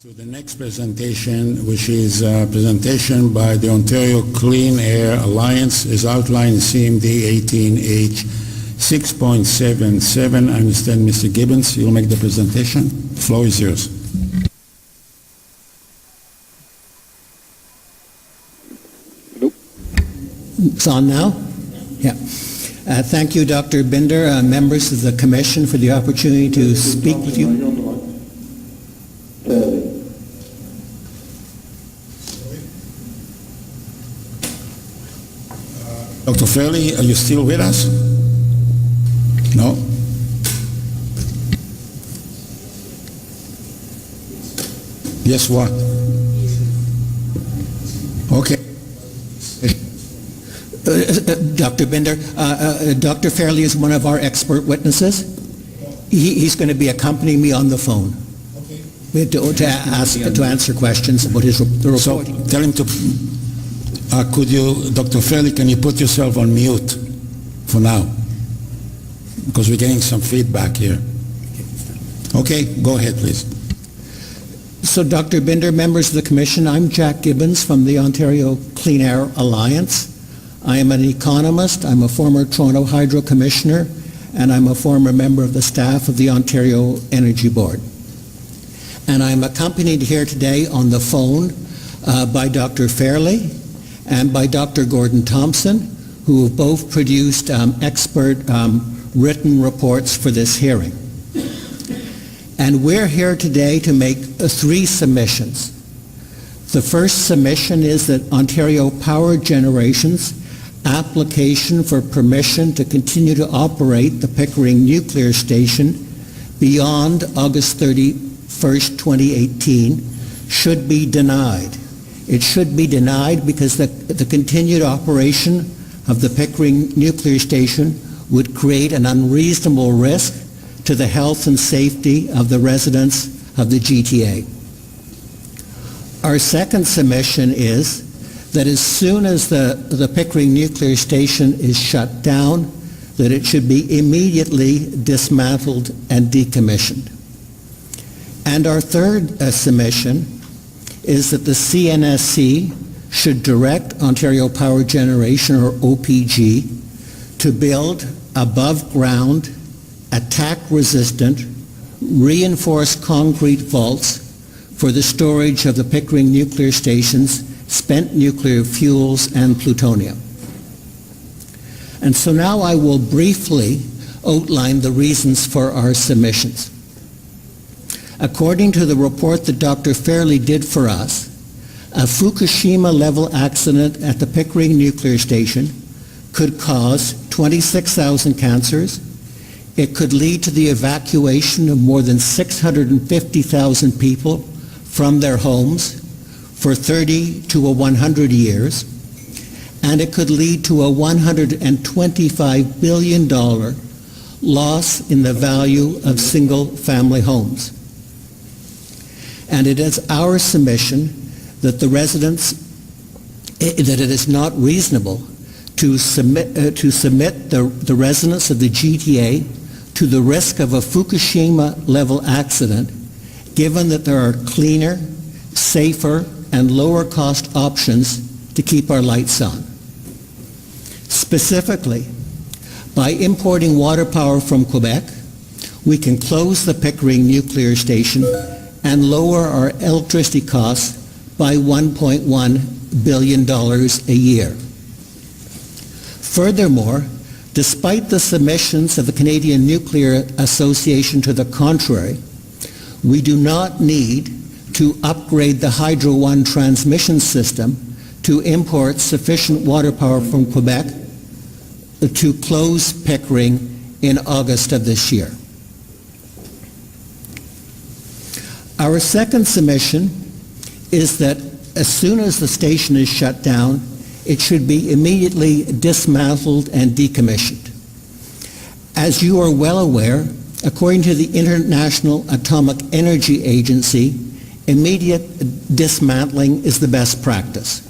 To the next presentation, which is a presentation by the Ontario Clean Air Alliance, is outlined in CMD 18H 6.77. I understand Mr. Gibbons, you'll make the presentation. The floor is yours. Nope. It's on now? Yeah. Thank you, Dr. Binder, members of the Commission, for the opportunity to speak with you. Dr. Fairley, are you still with us? No? Yes, what? Okay. Dr. Binder, Dr. Fairley is one of our expert witnesses. He's going to be accompanying me on the phone. To answer questions about the report. So tell him to, could you, Dr. Fairley, can you put yourself on mute for now? Because we're getting some feedback here. Okay, go ahead, please. So Dr. Binder, members of the Commission, I'm Jack Gibbons from the Ontario Clean Air Alliance. I am an economist, I'm a former Toronto Hydro Commissioner, and I'm a former member of the staff of the Ontario Energy Board. And I'm accompanied here today on the phone by Dr. Fairley and by Dr. Gordon Thompson, who have both produced expert written reports for this hearing. And we're here today to make three submissions. The first submission is that Ontario Power Generation's application for permission to continue to operate the Pickering nuclear station beyond August 31st, 2018 should be denied. It should be denied because the continued operation of the Pickering nuclear station would create an unreasonable risk to the health and safety of the residents of the GTA. Our second submission is that as soon as the Pickering nuclear station is shut down, that it should be immediately dismantled and decommissioned. And our third submission is that the CNSC should direct Ontario Power Generation, or OPG, to build above-ground, attack-resistant, reinforced concrete vaults for the storage of the Pickering nuclear station's spent nuclear fuels and plutonium. And so now I will briefly outline the reasons for our submissions. According to the report that Dr. Fairley did for us, a Fukushima-level accident at the Pickering nuclear station could cause 26,000 cancers. It could lead to the evacuation of more than 650,000 people from their homes for 30 to 100 years, and it could lead to a $125 billion loss in the value of single-family homes. And it is our submission that the residents, that it is not reasonable to submit the residents of the GTA to the risk of a Fukushima-level accident, given that there are cleaner, safer, and lower-cost options to keep our lights on. Specifically, by importing water power from Quebec, we can close the Pickering nuclear station and lower our electricity costs by $1.1 billion a year. Furthermore, despite the submissions of the Canadian Nuclear Association to the contrary, we do not need to upgrade the Hydro One transmission system to import sufficient water power from Quebec to close Pickering in August of this year. Our second submission is that as soon as the station is shut down, it should be immediately dismantled and decommissioned. As you are well aware, according to the International Atomic Energy Agency, immediate dismantling is the best practice.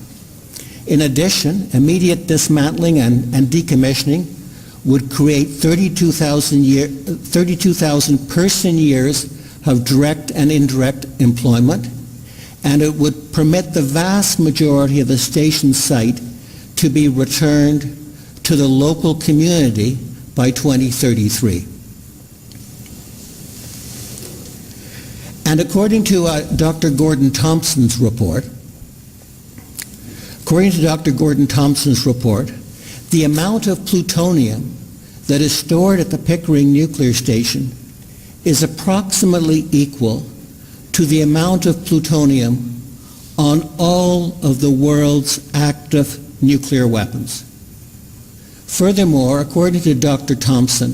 In addition, immediate dismantling and decommissioning would create 32,000 person years of direct and indirect employment and it would permit the vast majority of the station site to be returned to the local community by 2033. And according to Dr. Gordon Thompson's report, the amount of plutonium that is stored at the Pickering nuclear station is approximately equal to the amount of plutonium on all of the world's active nuclear weapons. Furthermore, according to Dr. Thompson,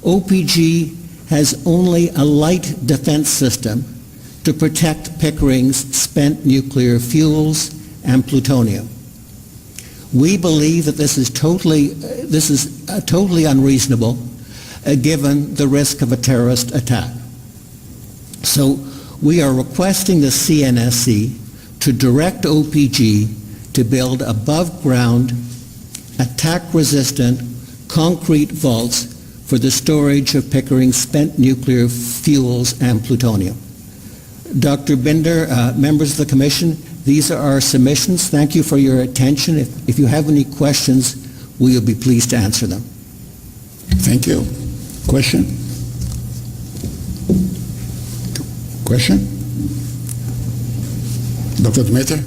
OPG has only a light defense system to protect Pickering's spent nuclear fuels and plutonium. We believe that this is totally unreasonable given the risk of a terrorist attack. So we are requesting the CNSC to direct OPG to build above-ground, attack-resistant concrete vaults for the storage of Pickering's spent nuclear fuels and plutonium. Dr. Binder, members of the Commission, these are our submissions. Thank you for your attention. If you have any questions, we will be pleased to answer them. Thank you. Question? Question? Dr. Demeter?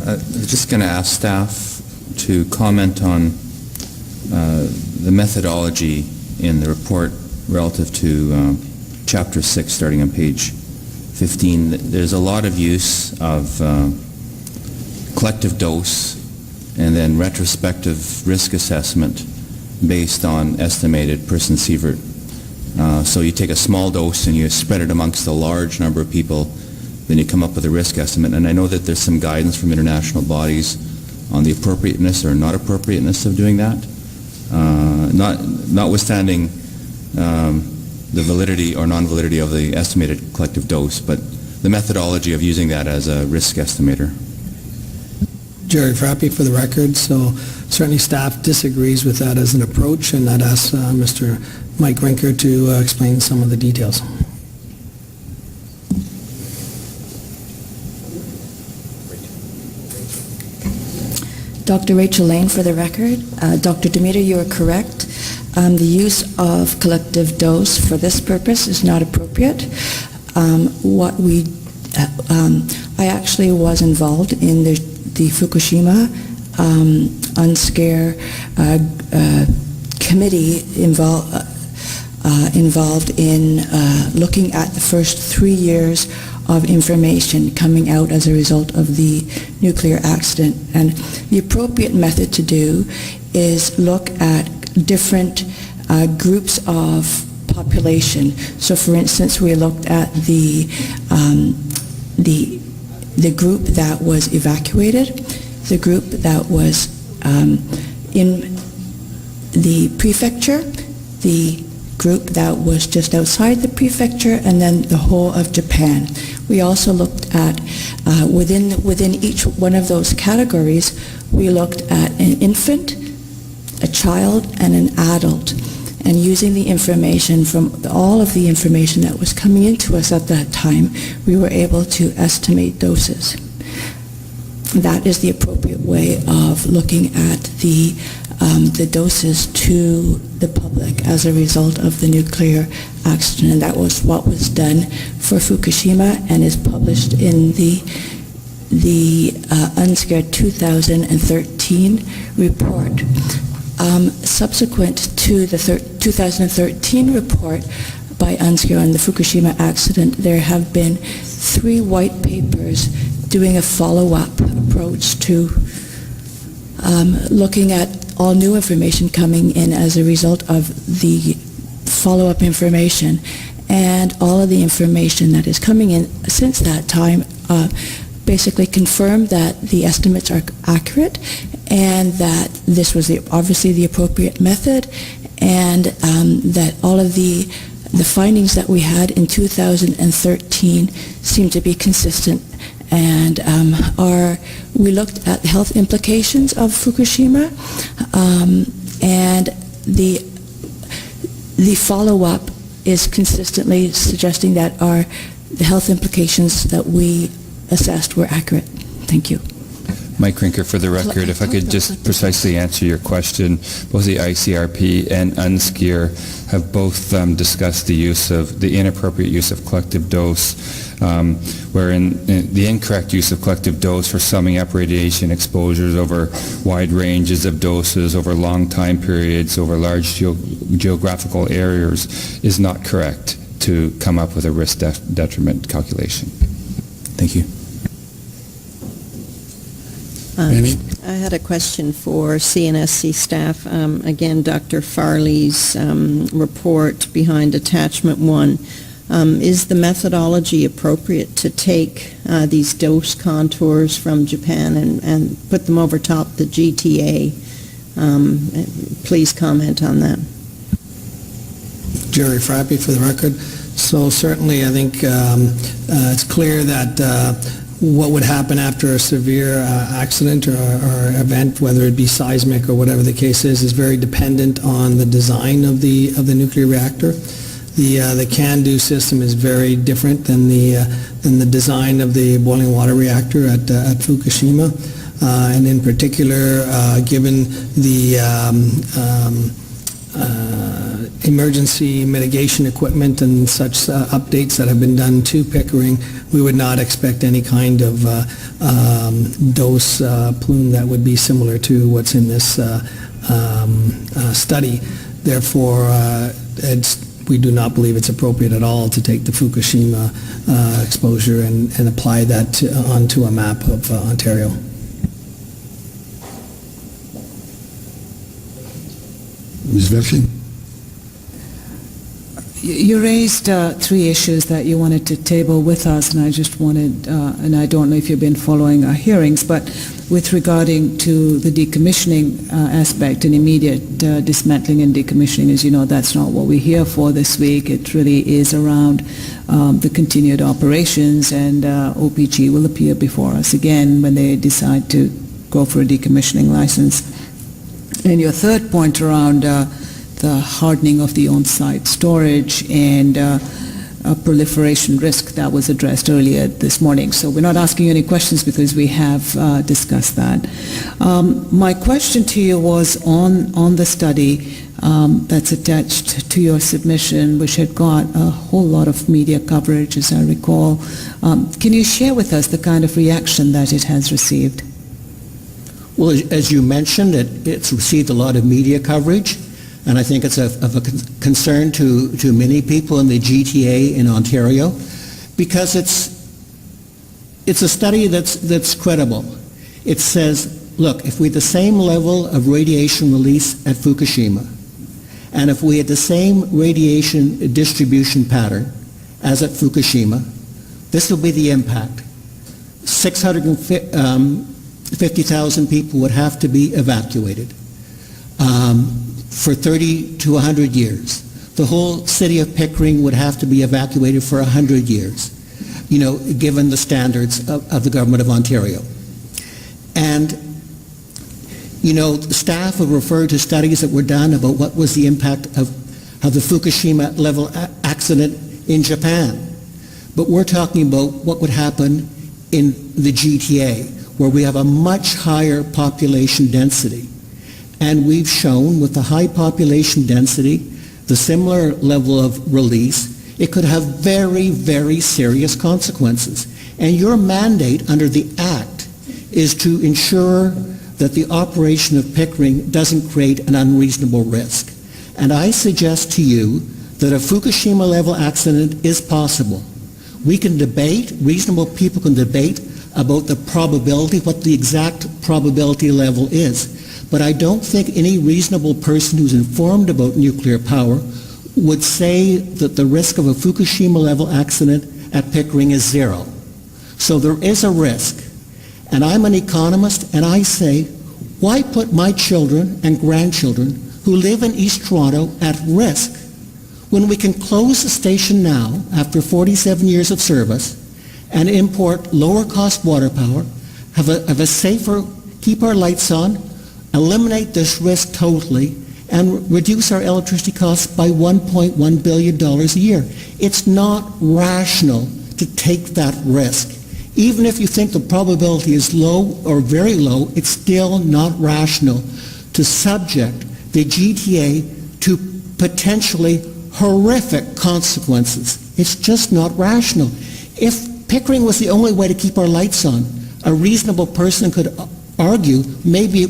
I'm just going to ask staff to comment on the methodology in the report relative to Chapter 6, starting on page 15. There's a lot of use of collective dose and then retrospective risk assessment based on estimated person sievert. So you take a small dose and you spread it amongst a large number of people, then you come up with a risk estimate. And I know that there's some guidance from international bodies on the appropriateness or not appropriateness of doing that, notwithstanding the validity or non-validity of the estimated collective dose, but the methodology of using that as a risk estimator. Jerry Frappe for the record, so certainly staff disagrees with that as an approach, and I'd ask Mr. Mike Rinker to explain some of the details. Dr. Rachel Lane for the record. Dr. Demeter, you are correct. The use of collective dose for this purpose is not appropriate. I actually was involved in the Fukushima UNSCARE committee involved in looking at the first 3 years of information coming out as a result of the nuclear accident. And the appropriate method to do is look at different groups of population. So for instance, we looked at the group that was evacuated, the group that was in the prefecture, the group that was just outside the prefecture, and then the whole of Japan. We also looked at, within each one of those categories, we looked at an infant, a child, and an adult. And using the information from all of the information that was coming into us at that time, we were able to estimate doses. That is the appropriate way of looking at the doses to the public as a result of the nuclear accident. And that was what was done for Fukushima and is published in the UNSCARE 2013 report. Subsequent to the 2013 report by UNSCARE on the Fukushima accident, there have been 3 white papers doing a follow-up approach to looking at all new information coming in as a result of the follow-up information, and all of the information that is coming in since that time basically confirmed that the estimates are accurate and that this was obviously the appropriate method, and that all of the findings that we had in 2013 seem to be consistent. And we looked at the health implications of Fukushima, and the follow-up is consistently suggesting that the health implications that we assessed were accurate. Thank you. Mike Rinker, for the record, if I could just precisely answer your question, both the ICRP and UNSCEAR have both discussed the inappropriate use of collective dose, wherein the incorrect use of collective dose for summing up radiation exposures over wide ranges of doses, over long time periods, over large geographical areas is not correct to come up with a risk detriment calculation. Thank you. Penny? I had a question for CNSC staff. Again, Dr. Farley's report behind attachment 1. Is the methodology appropriate to take these dose contours from Japan and put them over top the GTA? Please comment on that. Jerry Frappy for the record. So certainly I think it's clear that what would happen after a severe accident or event, whether it be seismic or whatever the case is very dependent on the design of the nuclear reactor. The CANDU system is very different than the design of the boiling water reactor at Fukushima, and in particular, given the emergency mitigation equipment and such updates that have been done to Pickering, we would not expect any kind of dose plume that would be similar to what's in this study. Therefore, we do not believe it's appropriate at all to take the Fukushima exposure and apply that onto a map of Ontario. Ms. Velshi? You raised 3 issues that you wanted to table with us, and I just wanted, and I don't know if you've been following our hearings, but with regarding to the decommissioning aspect and immediate dismantling and decommissioning, as you know, that's not what we're here for this week. It really is around the continued operations, and OPG will appear before us again when they decide to go for a decommissioning license. And your third point around the hardening of the on-site storage and a proliferation risk that was addressed earlier this morning. So we're not asking you any questions because we have discussed that. My question to you was on the study that's attached to your submission, which had got a whole lot of media coverage, as I recall. Can you share with us the kind of reaction that it has received? Well, as you mentioned, it's received a lot of media coverage, and I think it's of a concern to many people in the GTA in Ontario, because it's a study that's credible. It says, look, if we had the same level of radiation release at Fukushima, and if we had the same radiation distribution pattern as at Fukushima, this will be the impact. 650,000 people would have to be evacuated for 30 to 100 years. The whole city of Pickering would have to be evacuated for 100 years, you know, given the standards of the government of Ontario. And, you know, staff have referred to studies that were done about what was the impact of the Fukushima level accident in Japan. But we're talking about what would happen in the GTA, where we have a much higher population density. And we've shown with the high population density, the similar level of release, it could have very, very serious consequences. And your mandate under the Act is to ensure that the operation of Pickering doesn't create an unreasonable risk. And I suggest to you that a Fukushima level accident is possible. We can debate, reasonable people can debate about the probability, what the exact probability level is. But I don't think any reasonable person who's informed about nuclear power would say that the risk of a Fukushima level accident at Pickering is zero. So there is a risk. And I'm an economist, and I say, why put my children and grandchildren who live in East Toronto at risk when we can close the station now after 47 years of service and import lower cost water power, have a safer, keep our lights on, eliminate this risk totally, and reduce our electricity costs by $1.1 billion a year. It's not rational to take that risk. Even if you think the probability is low or very low, it's still not rational to subject the GTA to potentially horrific consequences. It's just not rational. If Pickering was the only way to keep our lights on, a reasonable person could argue maybe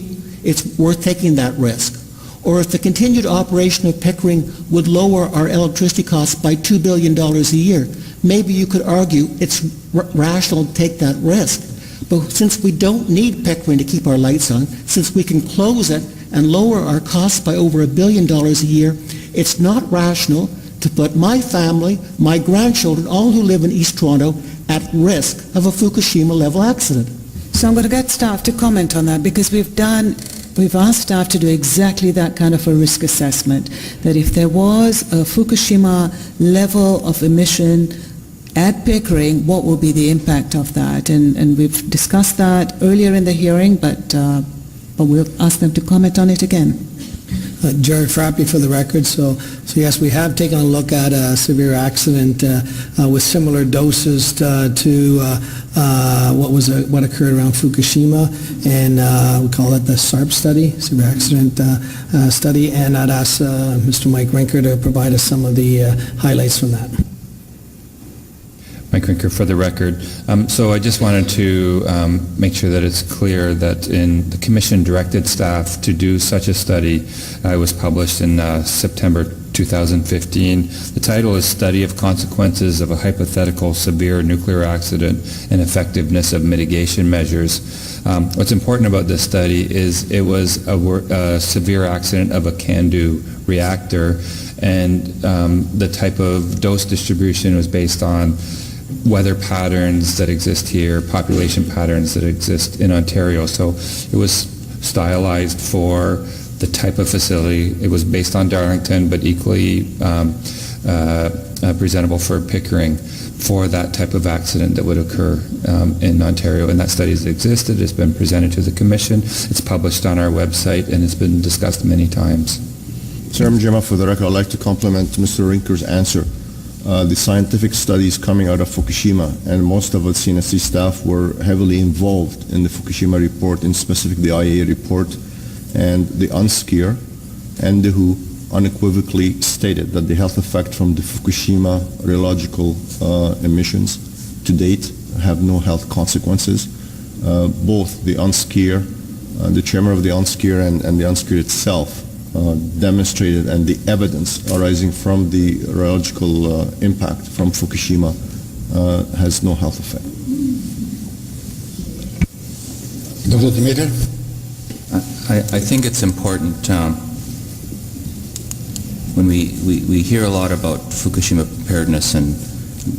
it's worth taking that risk. Or if the continued operation of Pickering would lower our electricity costs by $2 billion a year, maybe you could argue it's rational to take that risk. But since we don't need Pickering to keep our lights on, since we can close it and lower our costs by over $1 billion a year, it's not rational to put my family, my grandchildren, all who live in East Toronto, at risk of a Fukushima-level accident. So I'm going to get staff to comment on that, because we've asked staff to do exactly that kind of a risk assessment, that if there was a Fukushima level of emission at Pickering, what will be the impact of that? And we've discussed that earlier in the hearing, but we'll ask them to comment on it again. Jerry Frappi for the record. So yes, we have taken a look at a severe accident with similar doses to what occurred around Fukushima, and we call it the SARP study, severe accident study, and I'd ask Mr. Mike Rinker to provide us some of the highlights from that. Mike Rinker for the record. So I just wanted to make sure that it's clear that in the Commission directed staff to do such a study. It was published in September 2015. The title is Study of Consequences of a Hypothetical Severe Nuclear Accident and Effectiveness of Mitigation Measures. What's important about this study is it was a severe accident of a CANDU reactor, and the type of dose distribution was based on weather patterns that exist here, population patterns that exist in Ontario. So it was stylized for the type of facility. It was based on Darlington, but equally presentable for Pickering for that type of accident that would occur in Ontario. And that study has existed. It's been presented to the Commission. It's published on our website, and it's been discussed many times. Sir Mjema, for the record, I'd like to compliment Mr. Rinker's answer. The scientific studies coming out of Fukushima, and most of the CNSC staff were heavily involved in the Fukushima report, in specific the IAEA report, and the UNSCEAR and the WHO unequivocally stated that the health effect from the Fukushima radiological emissions to date have no health consequences. Both the UNSCEAR, the chairman of the UNSCEAR and the UNSCEAR itself demonstrated, and the evidence arising from the radiological impact from Fukushima has no health effect. Dr. Demeter? I think it's important when we hear a lot about Fukushima preparedness and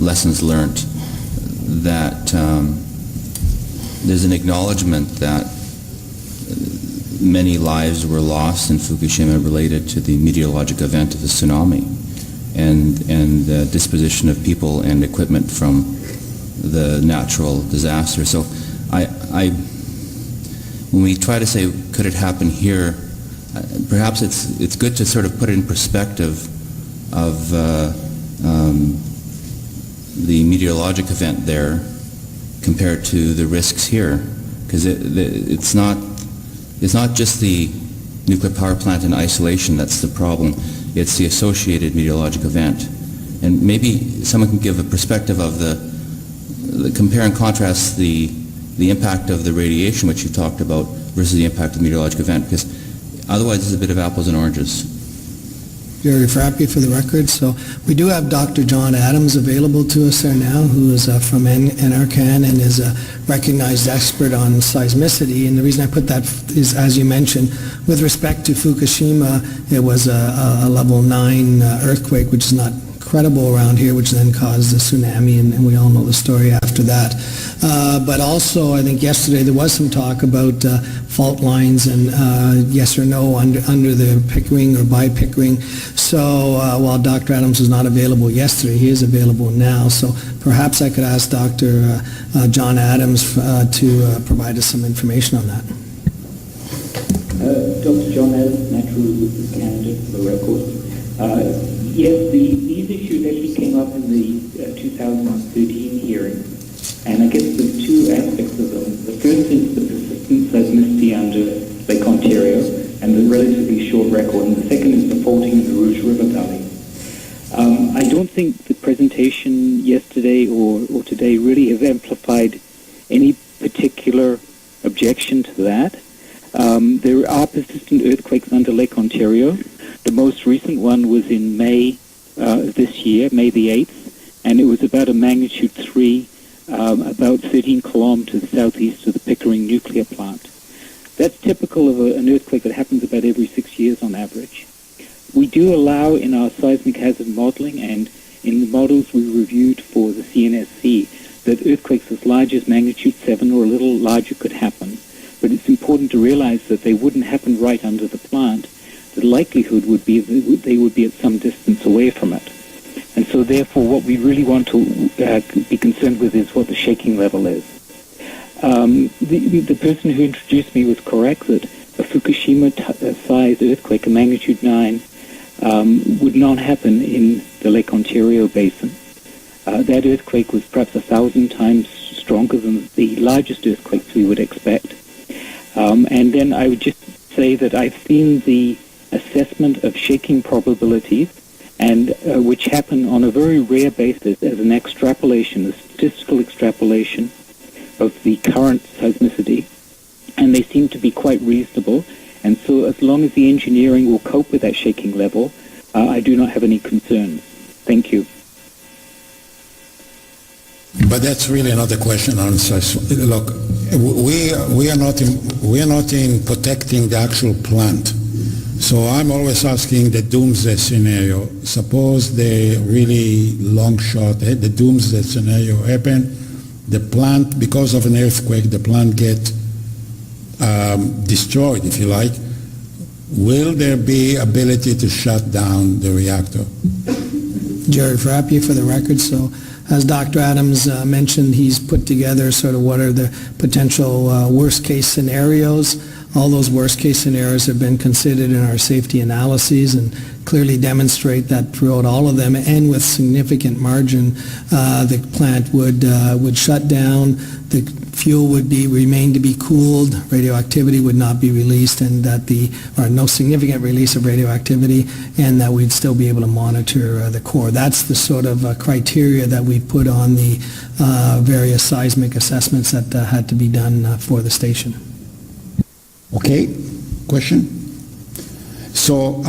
lessons learned, that there's an acknowledgement that many lives were lost in Fukushima related to the meteorologic event of the tsunami and the disposition of people and equipment from the natural disaster. So when we try to say, could it happen here, perhaps it's good to sort of put it in perspective of the meteorologic event there compared to the risks here, because it's not just the nuclear power plant in isolation that's the problem, it's the associated meteorologic event. And maybe someone can give a perspective of the compare and contrast the impact of the radiation, which you talked about, versus the impact of the meteorologic event, because otherwise it's a bit of apples and oranges. Jerry Frappi for the record. So we do have Dr. John Adams available to us there now, who is from NRCan and is a recognized expert on seismicity. And the reason I put that is, as you mentioned, with respect to Fukushima, it was a level 9 earthquake, which is not credible around here, which then caused the tsunami, and we all know the story after that. But also, I think yesterday there was some talk about fault lines and yes or no under the Pickering or by Pickering. So while Dr. Adams was not available yesterday, he is available now. So perhaps I could ask Dr. John Adams to provide us some information on that. Dr. John Adams, natural resources candidate for the record. Yes, these issues actually came up in the 2013 hearing, And I guess there's two aspects of them. The first is the persistent seismicity under Lake Ontario and the relatively short record, and the second is the faulting in the Rouge River Valley. I don't think the presentation yesterday or today really has amplified any particular objection to that. There are persistent earthquakes under Lake Ontario. The most recent one was in May this year, May the 8th, and it was about a magnitude 3, about 13 kilometers southeast of the Pickering nuclear plant. That's typical of an earthquake that happens about every 6 years on average. We do allow in our seismic hazard modeling and in the models we reviewed for the CNSC that earthquakes as large as magnitude 7 or a little larger could happen. But it's important to realize that they wouldn't happen right under the plant. The likelihood would be that they would be at some distance away from it. And so therefore what we really want to be concerned with is what the shaking level is. The person who introduced me was correct that a Fukushima-sized earthquake, a magnitude 9, would not happen in the Lake Ontario basin. That earthquake was perhaps 1,000 times stronger than the largest earthquakes we would expect. And then I would just say that I've seen the assessment of shaking probabilities, and which happen on a very rare basis as an extrapolation, a statistical extrapolation of the current seismicity, and they seem to be quite reasonable. And so as long as the engineering will cope with that shaking level, I do not have any concerns. Thank you. But that's really another question on look, we are not in protecting the actual plant. So I'm always asking the doomsday scenario. Suppose the really long shot, the doomsday scenario happen, the plant, because of an earthquake, the plant get destroyed, if you like. Will there be ability to shut down the reactor? Jerry Frappia for the record. So as Dr. Adams mentioned, he's put together sort of what are the potential worst-case scenarios. All those worst-case scenarios have been considered in our safety analyses and clearly demonstrate that throughout all of them and with significant margin, the plant would shut down, the fuel would remain to be cooled, radioactivity would not be released, and or no significant release of radioactivity, and that we'd still be able to monitor the core. That's the sort of criteria that we put on the various seismic assessments that had to be done for the station. Okay, question? So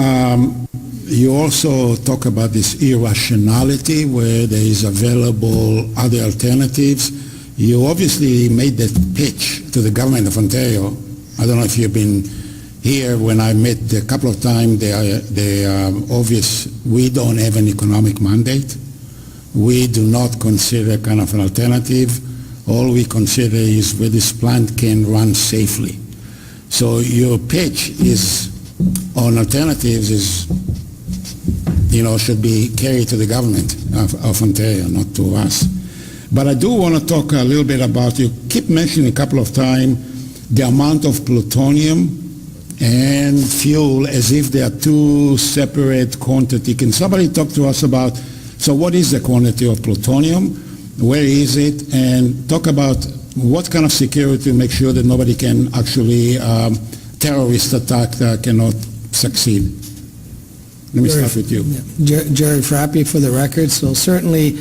you also talk about this irrationality where there is available other alternatives. You obviously made that pitch to the government of Ontario. I don't know if you've been here when I met a couple of times. They are obvious. We don't have an economic mandate. We do not consider kind of an alternative. All we consider is where this plant can run safely. So your pitch is on alternatives should be carried to the government of Ontario, not to us. But I do want to talk a little bit about, you keep mentioning a couple of times the amount of plutonium and fuel as if they are two separate quantities. Can somebody talk to us about, so what is the quantity of plutonium? Where is it? And talk about what kind of security to make sure that nobody can actually, terrorist attack cannot succeed. Let me start with you. Jerry Frappia for the record. So certainly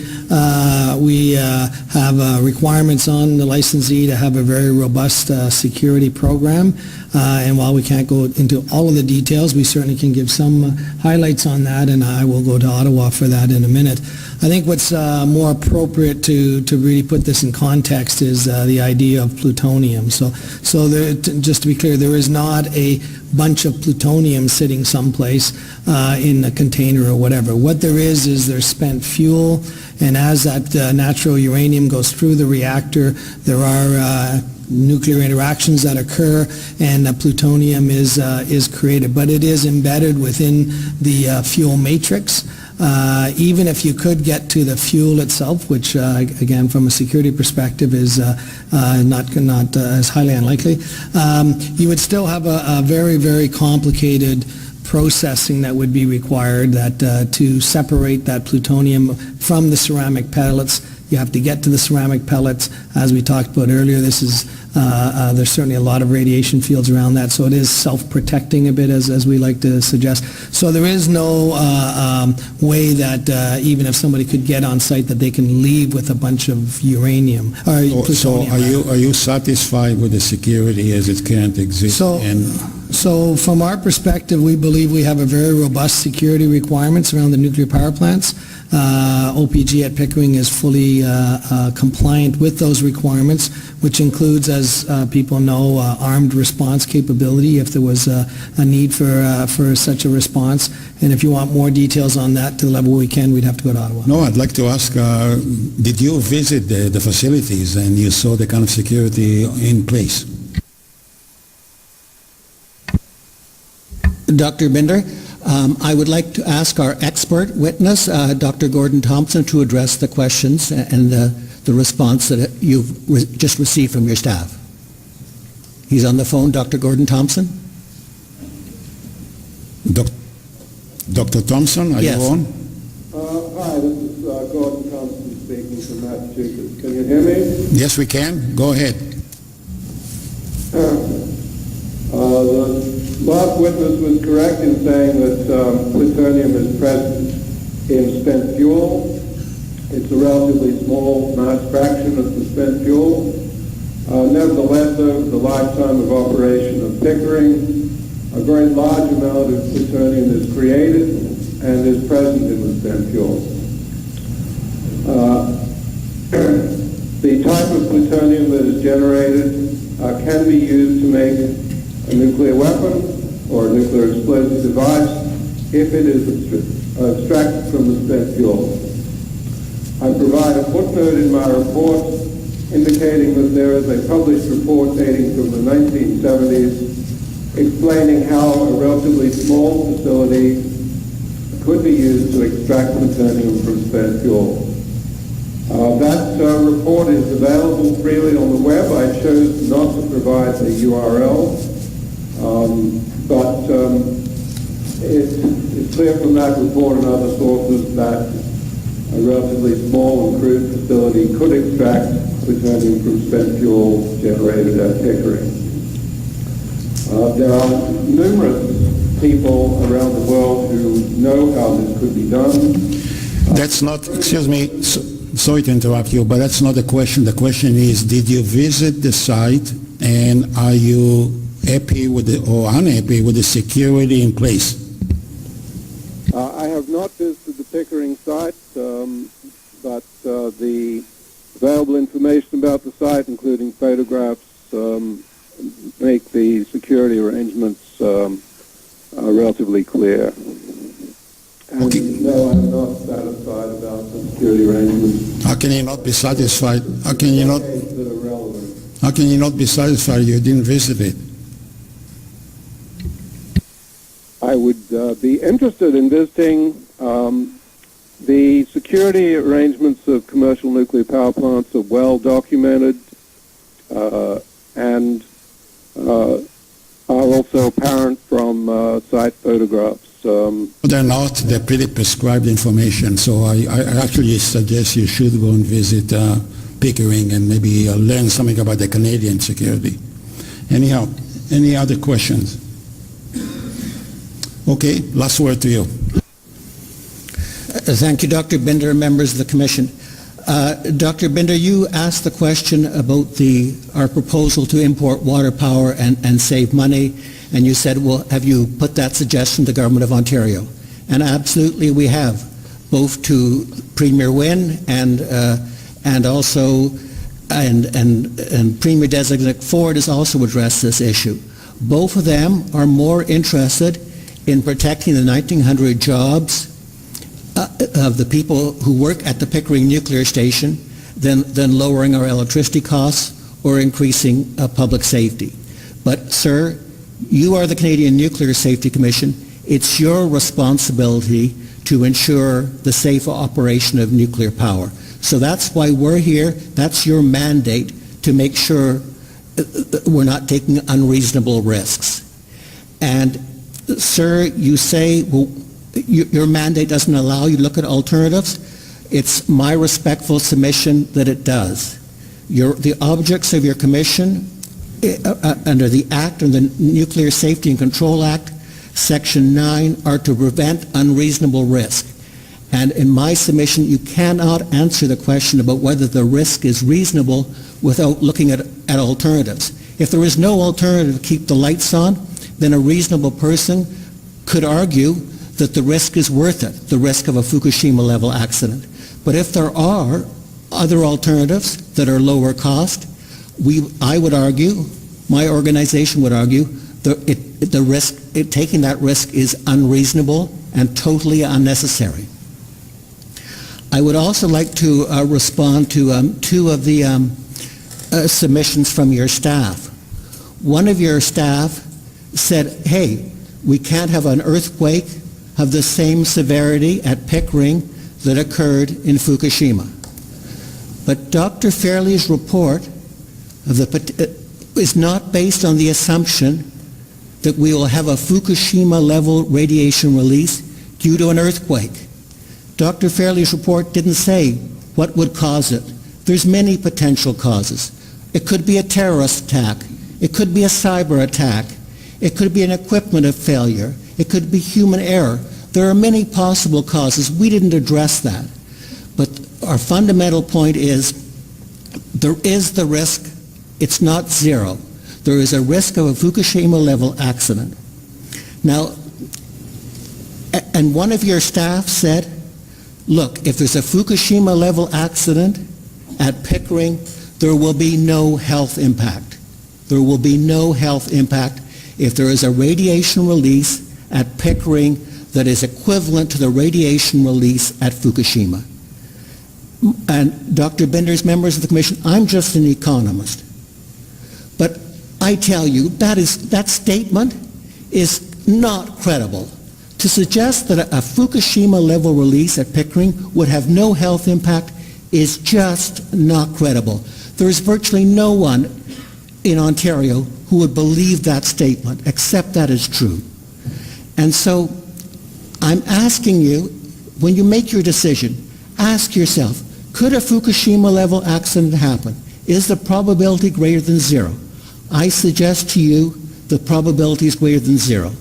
we have requirements on the licensee to have a very robust security program. And while we can't go into all of the details, we certainly can give some highlights on that, and I will go to Ottawa for that in a minute. I think what's more appropriate to really put this in context is the idea of plutonium. So just to be clear, there is not a bunch of plutonium sitting someplace in a container or whatever. What there is there's spent fuel, and as that natural uranium goes through the reactor, there are nuclear interactions that occur, and plutonium is created. But it is embedded within the fuel matrix. Even if you could get to the fuel itself, which again from a security perspective is not as highly unlikely, you would still have a very, very complicated processing that would be required to separate that plutonium from the ceramic pellets, You have to get to the ceramic pellets. As we talked about earlier, this is there's certainly a lot of radiation fields around that, so it is self-protecting a bit, as we like to suggest. So there is no way that even if somebody could get on site, that they can leave with a bunch of uranium or So plutonium. are you satisfied with the security as it currently exists? So from our perspective, we believe we have a very robust security requirements around the nuclear power plants. OPG at Pickering is fully compliant with those requirements, which includes, as people know, armed response capability if there was a need for such a response. And if you want more details on that to the level we can, we'd have to go to Ottawa. No, I'd like to ask, did you visit the facilities and you saw the kind of security in place? Dr. Binder, I would like to ask our expert witness, Dr. Gordon Thompson, to address the questions and the response that you've just received from your staff. He's on the phone, Dr. Gordon Thompson? Dr. Thompson, are Yes. you on? Hi, this is Gordon Thompson speaking from Massachusetts. Can you hear me? Yes, we can. Go ahead. The last witness was correct in saying that plutonium is present in spent fuel. It's a relatively small mass fraction of the spent fuel. Nevertheless, over the lifetime of operation of Pickering, a very large amount of plutonium is created and is present in the spent fuel. The type of plutonium that is generated can be used to make a nuclear weapon or a nuclear explosive device if it is extracted from the spent fuel. I provide a footnote in my report indicating that there is a published report dating from the 1970s explaining how a relatively small facility could be used to extract plutonium from spent fuel. That report is available freely on the web. I chose not to provide the URL, but it's clear from that report and other sources that a relatively small and crude facility could extract plutonium from spent fuel generated at Pickering. There are numerous people around the world who know how this could be done. That's not, excuse me, sorry to interrupt you, but that's not the question. The question is, did you visit the site and are you happy with or unhappy with the security in place? I have not visited the Pickering site, but the available information about the site, including photographs, make the security arrangements relatively clear. And Okay. no, I'm not satisfied about the security arrangements. How can you not be satisfied? How can you not? That are relevant. How can you not be satisfied? You didn't visit it. I would be interested in visiting. The security arrangements of commercial nuclear power plants are well documented and are also apparent from site photographs. They're not. They're pretty prescribed information. So I actually suggest you should go and visit Pickering and maybe learn something about the Canadian security. Anyhow, any other questions? Okay, last word to you. Thank you, Dr. Binder and members of the Commission. Dr. Binder, you asked the question about our proposal to import water power and save money, and you said, well, have you put that suggestion to the Government of Ontario? And absolutely we have, both to Premier Wynne and also Premier Designate Ford has also addressed this issue. Both of them are more interested in protecting the 1,900 jobs of the people who work at the Pickering nuclear station than lowering our electricity costs or increasing public safety. But, sir, you are the Canadian Nuclear Safety Commission. It's your responsibility to ensure the safe operation of nuclear power. So that's why we're here. That's your mandate, to make sure we're not taking unreasonable risks. And, sir, you say, well, your mandate doesn't allow you to look at alternatives. It's my respectful submission that it does. The objects of your commission under the Act, under the Nuclear Safety and Control Act, Section 9, are to prevent unreasonable risk. And in my submission, you cannot answer the question about whether the risk is reasonable without looking at alternatives. If there is no alternative to keep the lights on, then a reasonable person could argue that the risk is worth it, the risk of a Fukushima-level accident. But if there are other alternatives that are lower cost, I would argue, my organization would argue, taking that risk is unreasonable and totally unnecessary. I would also like to respond to two of the submissions from your staff. One of your staff said, hey, we can't have an earthquake of the same severity at Pickering that occurred in Fukushima. But Dr. Fairley's report is not based on the assumption that we will have a Fukushima-level radiation release due to an earthquake. Dr. Fairley's report didn't say what would cause it. There's many potential causes. It could be a terrorist attack. It could be a cyber attack. It could be an equipment failure. It could be human error. There are many possible causes. We didn't address that. But our fundamental point is there is the risk. It's not zero. There is a risk of a Fukushima-level accident. Now, and one of your staff said, look, if there's a Fukushima-level accident at Pickering, there will be no health impact. There will be no health impact if there is a radiation release at Pickering that is equivalent to the radiation release at Fukushima. And Dr. Binder's members of the Commission, I'm just an economist. But I tell you, that statement is not credible. To suggest that a Fukushima-level release at Pickering would have no health impact is just not credible. There is virtually no one in Ontario who would believe that statement, except that is true. And so I'm asking you, when you make your decision, ask yourself, could a Fukushima-level accident happen? Is the probability greater than zero? I suggest to you the probability is greater than zero.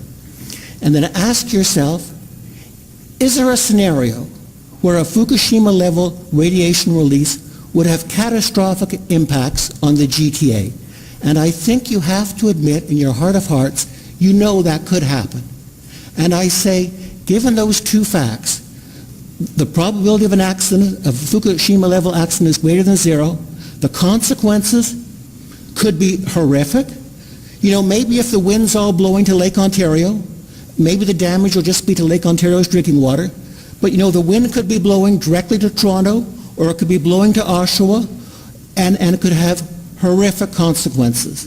And then ask yourself, is there a scenario where a Fukushima-level radiation release would have catastrophic impacts on the GTA? And I think you have to admit in your heart of hearts, you know that could happen. And I say, given those two facts, the probability of an accident, of a Fukushima-level accident, is greater than zero. The consequences could be horrific. You know, maybe if the wind's all blowing to Lake Ontario, maybe the damage will just be to Lake Ontario's drinking water. But you know, the wind could be blowing directly to Toronto, or it could be blowing to Oshawa, and it could have horrific consequences.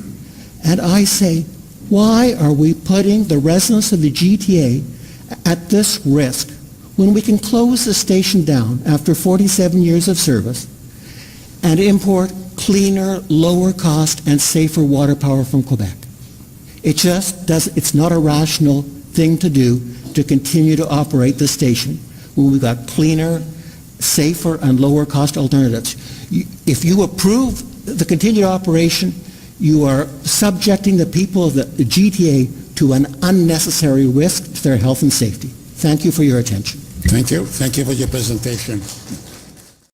And I say, why are we putting the residents of the GTA at this risk when we can close the station down after 47 years of service and import cleaner, lower cost, and safer water power from Quebec? It just doesn't, it's not a rational thing to do to continue to operate the station when we've got cleaner, safer, and lower cost alternatives. If you approve the continued operation, you are subjecting the people of the GTA to an unnecessary risk to their health and safety. Thank you for your attention. Thank you. Thank you for your presentation.